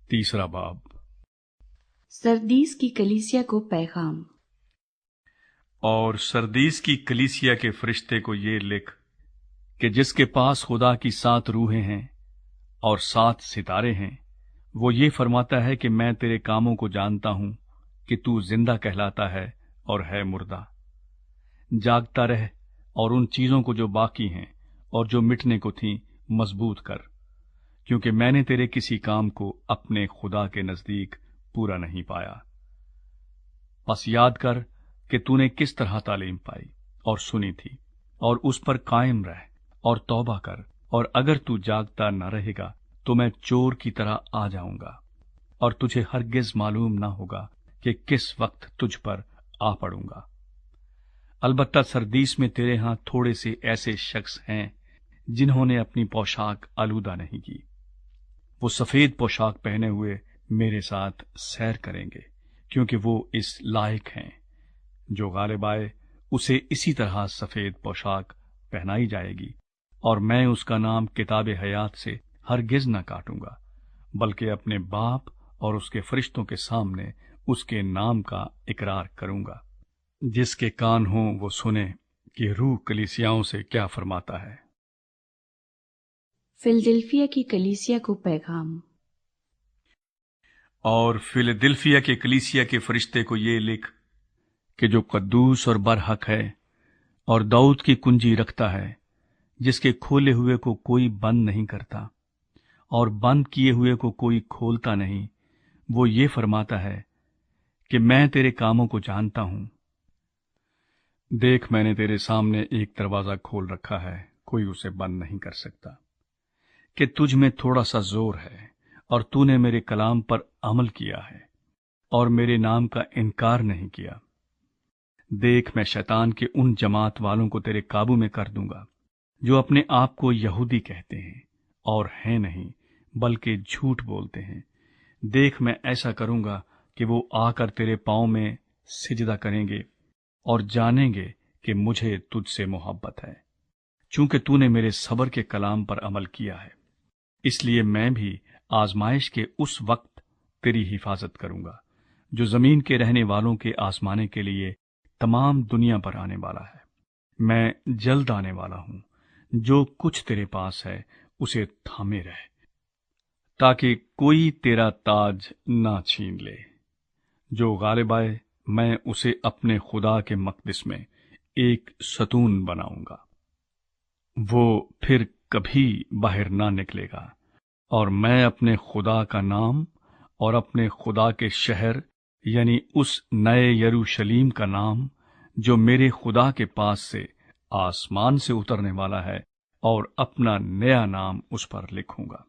तीसरा बाब। सरदीस की कलीसिया को पैगाम। और सरदीस की कलीसिया के फरिश्ते को ये लिख कि जिसके पास खुदा की 7 रूहें हैं और 7 सितारे हैं, वो ये फरमाता है कि मैं तेरे कामों को जानता हूं कि तू जिंदा कहलाता है और है मुर्दा। जागता रह और उन चीजों को जो बाकी हैं और जो मिटने को थीं मजबूत कर, क्योंकि मैंने तेरे किसी काम को अपने खुदा के नजदीक पूरा नहीं पाया। बस याद कर कि तूने किस तरह तालीम पाई और सुनी थी, और उस पर कायम रह और तौबा कर। और अगर तू जागता न रहेगा तो मैं चोर की तरह आ जाऊंगा और तुझे हरगिज मालूम न होगा कि किस वक्त तुझ पर आ पड़ूंगा। अलबत्ता सरदीस में तेरे हां थोड़े से ऐसे शख्स हैं जिन्होंने अपनी पोशाक आलूदा नहीं की। वो सफेद पोशाक पहने हुए मेरे साथ सैर करेंगे, क्योंकि वो इस लायक हैं। जो गालिब आए उसे इसी तरह सफेद पोशाक पहनाई जाएगी, और मैं उसका नाम किताब हयात से हरगिज न काटूंगा, बल्कि अपने बाप और उसके फरिश्तों के सामने उसके नाम का इकरार करूंगा। जिसके कान हों वो सुने कि रूह कलीसियाओं से क्या फरमाता है। फिलदिल्फिया की कलीसिया को पैगाम। और फिलदिल्फिया के कलीसिया के फरिश्ते को ये लिख कि जो कद्दूस और बरहक है और दाऊद की कुंजी रखता है, जिसके खोले हुए को कोई बंद नहीं करता और बंद किए हुए को कोई खोलता नहीं, वो ये फरमाता है कि मैं तेरे कामों को जानता हूं। देख, मैंने तेरे सामने एक दरवाजा खोल रखा है, कोई उसे बंद नहीं कर सकता। कि तुझ में थोड़ा सा जोर है और तूने मेरे कलाम पर अमल किया है और मेरे नाम का इनकार नहीं किया। देख, मैं शैतान के उन जमात वालों को तेरे काबू में कर दूंगा जो अपने आप को यहूदी कहते हैं और हैं नहीं, बल्कि झूठ बोलते हैं। देख, मैं ऐसा करूंगा कि वो आकर तेरे पांव में सिजदा करेंगे और जानेंगे कि मुझे तुझसे मोहब्बत है, चूंकि तूने मेरे सब्र के कलाम पर अमल किया है। इसलिए मैं भी आजमाइश के उस वक्त तेरी हिफाजत करूंगा जो जमीन के रहने वालों के आजमाने के लिए तमाम दुनिया पर आने वाला है। मैं जल्द आने वाला हूं। जो कुछ तेरे पास है उसे थामे रह, ताकि कोई तेरा ताज ना छीन ले। जो गालिब आए मैं उसे अपने खुदा के मकदस में एक सतून बनाऊंगा। वो फिर कभी बाहर ना निकलेगा, और मैं अपने खुदा का नाम और अपने खुदा के शहर यानी उस नए यरूशलीम का नाम जो मेरे खुदा के पास से आसमान से उतरने वाला है, और अपना नया नाम उस पर लिखूंगा।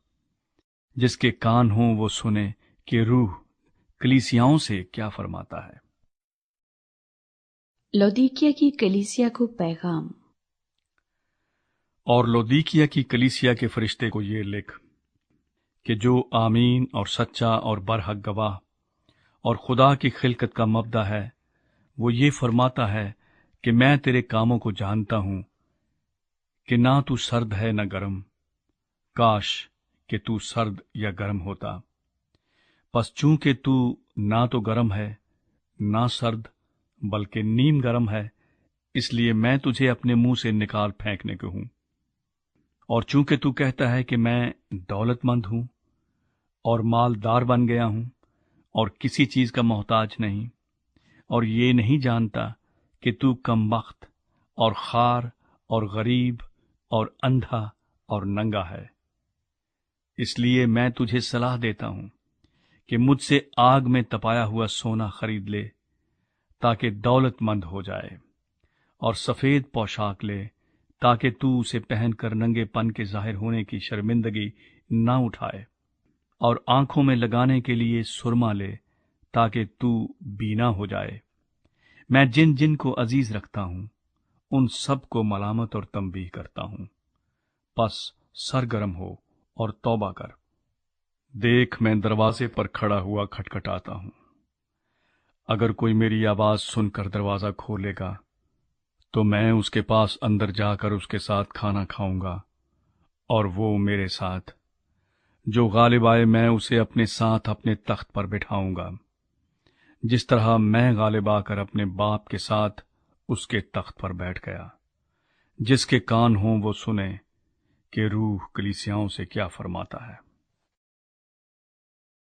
जिसके कान हों वो सुने कि रूह कलीसियाओं से क्या फरमाता है। लौदीकिया की कलीसिया को पैगाम। और लौदीकिया की कलीसिया के फरिश्ते को ये लिख कि जो आमीन और सच्चा और बरहक गवाह और खुदा की खिलकत का मबदा है, वो ये फरमाता है कि मैं तेरे कामों को जानता हूं कि ना तू सर्द है न गर्म। काश कि तू सर्द या गर्म होता। बस चूंकि तू ना तो गर्म है ना सर्द, बल्कि नीम गर्म है, इसलिए मैं तुझे अपने मुंह से निकाल फेंकने को हूं। और चूंकि तू कहता है कि मैं दौलतमंद हूं और मालदार बन गया हूं और किसी चीज का मोहताज नहीं, और ये नहीं जानता कि तू कमबख्त और खार और गरीब और अंधा और नंगा है, इसलिए मैं तुझे सलाह देता हूं कि मुझसे आग में तपाया हुआ सोना खरीद ले, ताकि दौलतमंद हो जाए, और सफेद पोशाक ले, ताकि तू उसे पहनकर नंगेपन के जाहिर होने की शर्मिंदगी ना उठाए, और आंखों में लगाने के लिए सुरमा ले, ताकि तू बीना हो जाए। मैं जिन जिन को अजीज रखता हूं उन सब को मलामत और तंबीह करता हूं। बस सरगर्म हो और तौबा कर। देख, मैं दरवाजे पर खड़ा हुआ खटखटाता हूं। अगर कोई मेरी आवाज सुनकर दरवाजा खोलेगा तो मैं उसके पास अंदर जाकर उसके साथ खाना खाऊंगा और वो मेरे साथ। جو غالب آئے میں اسے اپنے ساتھ اپنے تخت پر بٹھاؤں گا، جس طرح میں غالب آ کر اپنے باپ کے ساتھ اس کے تخت پر بیٹھ گیا۔ جس کے کان ہوں وہ سنے کہ روح کلیسیاؤں سے کیا فرماتا ہے۔